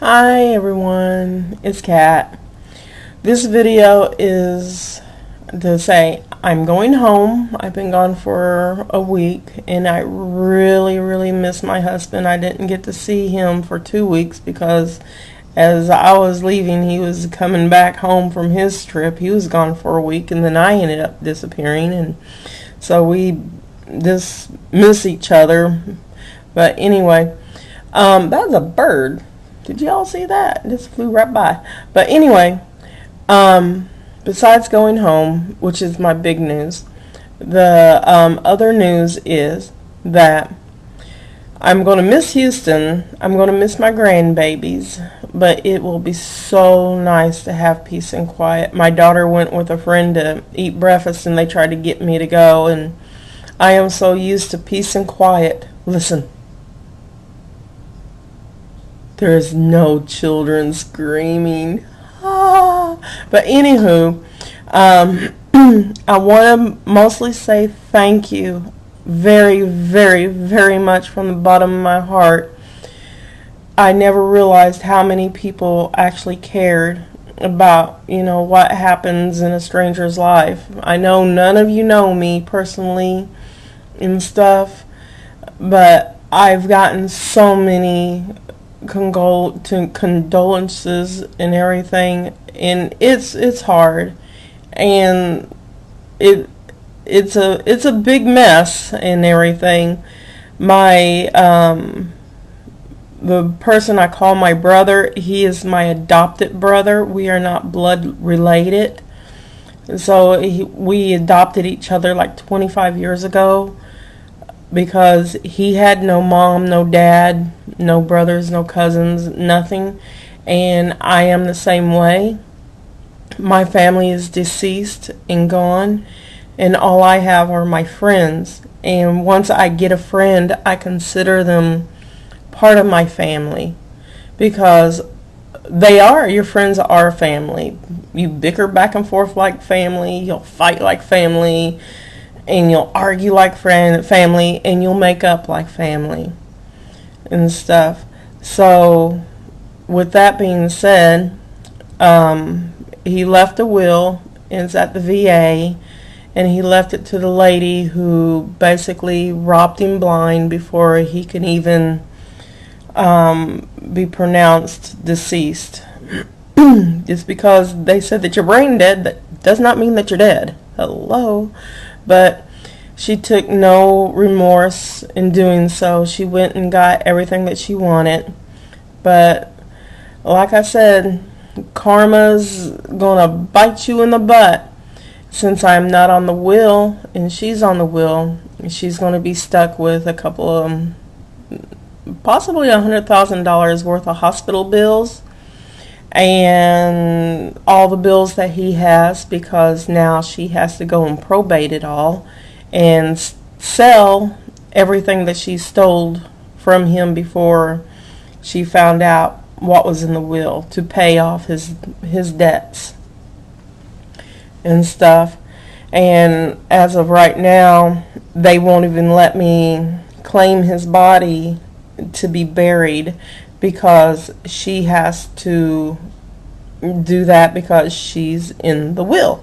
Hi everyone, it's Kat. This video is to say I'm going home. I've been gone for a week and I really miss my husband. I didn't get to see him for 2 weeks because as I was leaving he was coming back home from his trip. He was gone for a week and then I ended up disappearing, and so we just miss each other. But anyway, that was a bird. Did y'all see that? It just flew right by. But anyway, besides going home, which is my big news, the other news is that I'm going to miss Houston. I'm going to miss my grandbabies, but it will be so nice to have peace and quiet. My daughter went with a friend to eat breakfast and they tried to get me to go, and I am so used to peace and quiet. Listen. There's no children screaming. Ah. But anywho, I want to mostly say thank you very much from the bottom of my heart. I never realized how many people actually cared about, what happens in a stranger's life. I know none of you know me personally and stuff, but I've gotten so many condolences and everything, and it's hard, and it's a big mess and everything. My the person I call my brother, he is my adopted brother. We are not blood related, so we adopted each other like 25 years ago, because he had no mom, no dad, no brothers, no cousins, nothing. And I am the same way. My family is deceased and gone, and all I have are my friends. And once I get a friend, I consider them part of my family, because your friends are family. You bicker back and forth like family, you'll fight like family, and you'll argue like family, and you'll make up like family and stuff. So with that being said, he left a will. It's at the VA, and he left it to the lady who basically robbed him blind before he could even be pronounced deceased. Just because they said that you're brain dead, that does not mean that you're dead. Hello. But she took no remorse in doing so. She went and got everything that she wanted. But like I said, karma's gonna bite you in the butt. Since I'm not on the will and she's on the will, she's gonna be stuck with a couple of possibly $100,000 worth of hospital bills and all the bills that he has, because now she has to go and probate it all and sell everything that she stole from him before she found out what was in the will, to pay off his debts and stuff. And as of right now, they won't even let me claim his body to be buried, because she has to do that because she's in the will,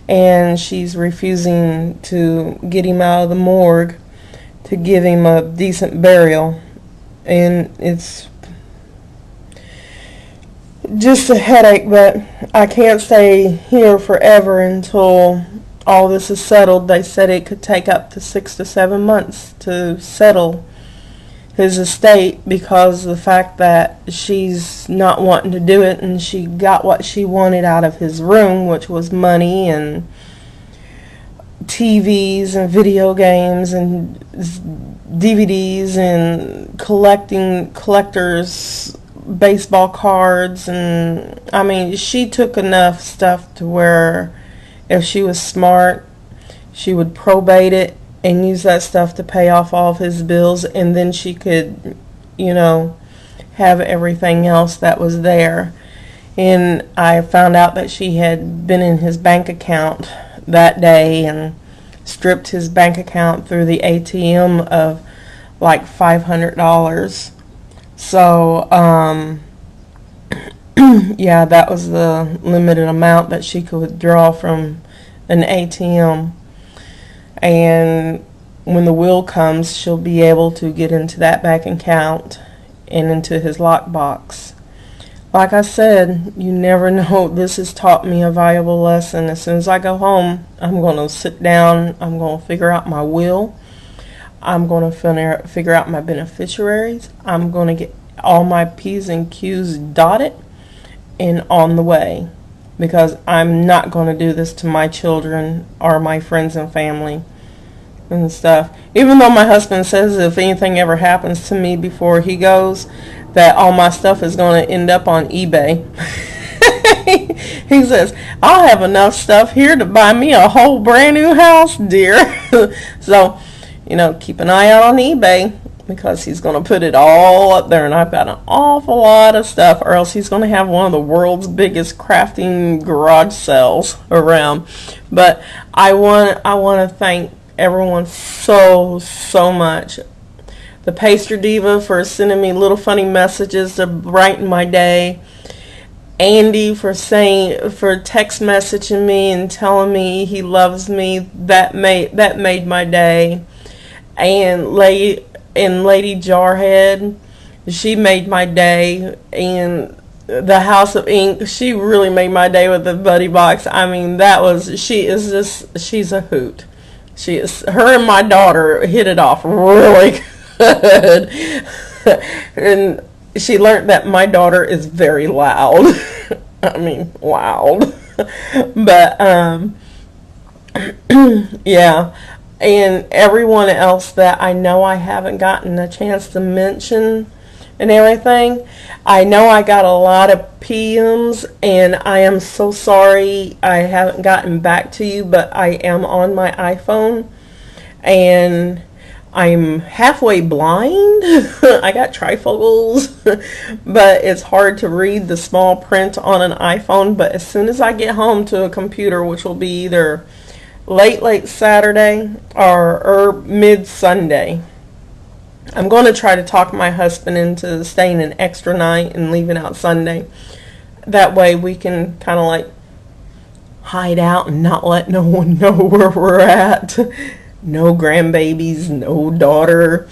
and she's refusing to get him out of the morgue to give him a decent burial. And it's just a headache, but I can't stay here forever until all this is settled. They said it could take up to 6 to 7 months to settle his estate, because of the fact that she's not wanting to do it, and she got what she wanted out of his room, which was money and TVs and video games and DVDs and collectors baseball cards. And I mean, she took enough stuff to where if she was smart, she would probate it and use that stuff to pay off all of his bills, and then she could, have everything else that was there. And I found out that she had been in his bank account that day and stripped his bank account through the ATM of like $500. So Yeah, that was the limited amount that she could withdraw from an ATM. And when the will comes, she'll be able to get into that bank account and into his lockbox. Like I said, you never know. This has taught me a valuable lesson. As soon as I go home, I'm going to sit down. I'm going to figure out my will. I'm going to figure out my beneficiaries. I'm going to get all my P's and Q's dotted and on the way. Because I'm not going to do this to my children or my friends and family and stuff. Even though my husband says if anything ever happens to me before he goes, that all my stuff is going to end up on eBay. He says, I'll have enough stuff here to buy me a whole brand new house, dear. So, keep an eye out on eBay, because he's going to put it all up there, and I've got an awful lot of stuff, or else he's going to have one of the world's biggest crafting garage sales around. But I want to thank everyone so much. The Pastry Diva for sending me little funny messages to brighten my day. Andy for text messaging me and telling me he loves me. That made my day. And Lady Jarhead, she made my day. And the House of Ink, she really made my day with the Buddy Box. I mean, she's a hoot. Her and my daughter hit it off really good. And she learned that my daughter is very loud. I mean, loud. But, yeah. And everyone else that I know I haven't gotten a chance to mention and everything, I know I got a lot of PMs, and I am so sorry I haven't gotten back to you, but I am on my iPhone, and I'm halfway blind. I got trifocals, but it's hard to read the small print on an iPhone. But as soon as I get home to a computer, which will be either late Saturday or mid Sunday, I'm going to try to talk my husband into staying an extra night and leaving out Sunday. That way we can kind of like hide out and not let no one know where we're at. No grandbabies, no daughter.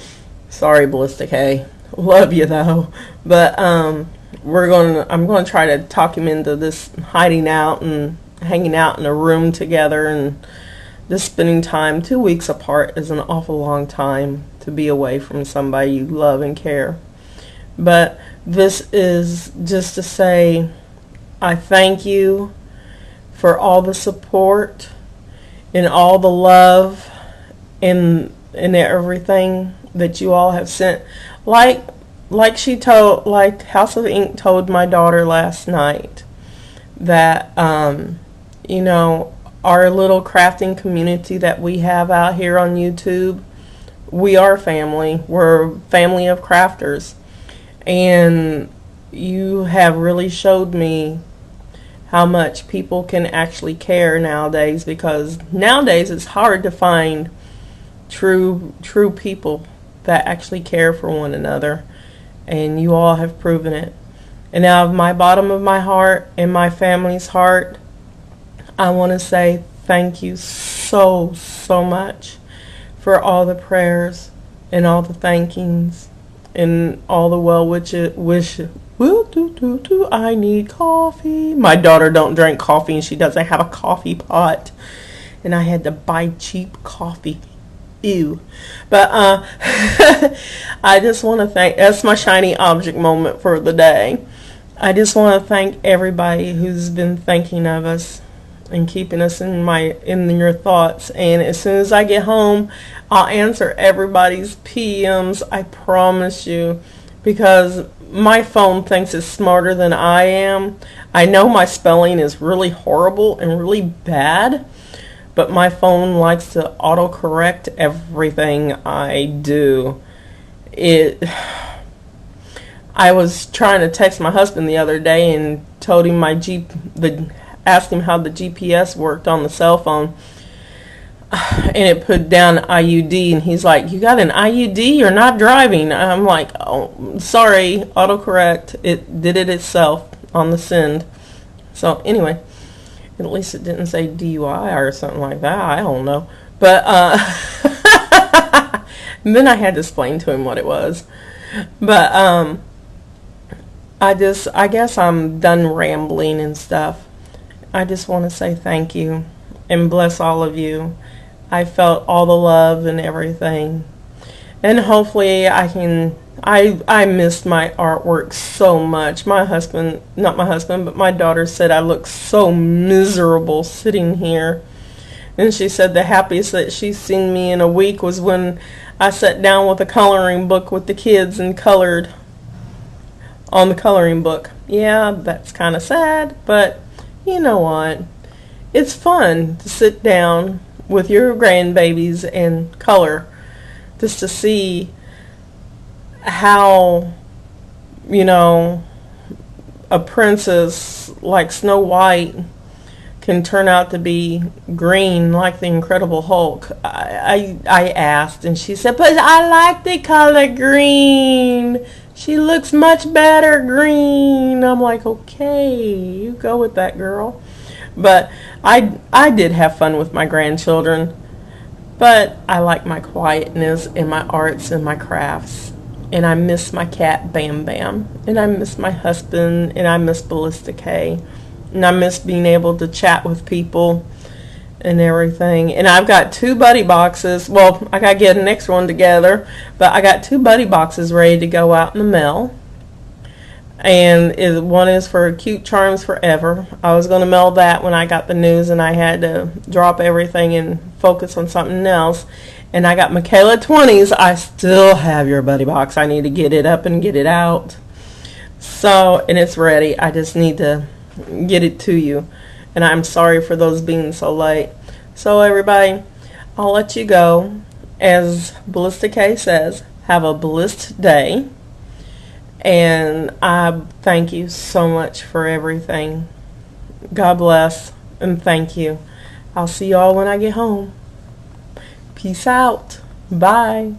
Sorry, Ballistic Hay. Love you though. But I'm going to try to talk him into this hiding out and hanging out in a room together, and just spending time. 2 weeks apart is an awful long time to be away from somebody you love and care. But this is just to say I thank you for all the support and all the love and everything that you all have sent. Like House of Ink told my daughter last night, that our little crafting community that we have out here on YouTube, we are family. We're a family of crafters. And you have really showed me how much people can actually care nowadays, because nowadays it's hard to find true people that actually care for one another. And you all have proven it. And out of my bottom of my heart and my family's heart, I want to say thank you so much for all the prayers and all the thankings and all the well wishes. I need coffee. My daughter don't drink coffee, and she doesn't have a coffee pot, and I had to buy cheap coffee. Ew. But I just want to thank, that's my shiny object moment for the day. I just want to thank everybody who's been thinking of us and keeping us in your thoughts. And as soon as I get home, I'll answer everybody's PMs, I promise you, because my phone thinks it's smarter than I am. I know my spelling is really horrible and really bad, but my phone likes to autocorrect everything I do. I was trying to text my husband the other day and told him asked him how the GPS worked on the cell phone, and it put down IUD, and he's like, "You got an IUD? You're not driving." I'm like, "Oh, sorry, autocorrect. It did it itself on the send. So anyway, at least it didn't say DUI or something like that. I don't know. But then I had to explain to him what it was. But I guess I'm done rambling and stuff. I just want to say thank you and bless all of you. I felt all the love and everything. And hopefully I missed my artwork so much. My husband, not my husband, but my daughter said I look so miserable sitting here. And she said the happiest that she's seen me in a week was when I sat down with a coloring book with the kids and colored on the coloring book. Yeah, that's kind of sad, but you know what? It's fun to sit down with your grandbabies and color, just to see how, you know, a princess like Snow White can turn out to be green like the Incredible Hulk. I asked, and she said, but I like the color green. She looks much better green. I'm like, okay, you go with that, girl. But I did have fun with my grandchildren. But I like my quietness and my arts and my crafts. And I miss my cat, Bam Bam. And I miss my husband. And I miss Ballista K. And I miss being able to chat with people and everything. And I've got 2 buddy boxes. Well, I got to get the next one together. But I got 2 buddy boxes ready to go out in the mail. And one is for Cute Charms Forever. I was going to mail that when I got the news, and I had to drop everything and focus on something else. And I got Michaela 20s. I still have your buddy box. I need to get it up and get it out. So, and it's ready. I just need to get it to you. And I'm sorry for those being so late. So everybody, I'll let you go. As Ballista K says, have a blessed day. And I thank you so much for everything. God bless and thank you. I'll see y'all when I get home. Peace out. Bye.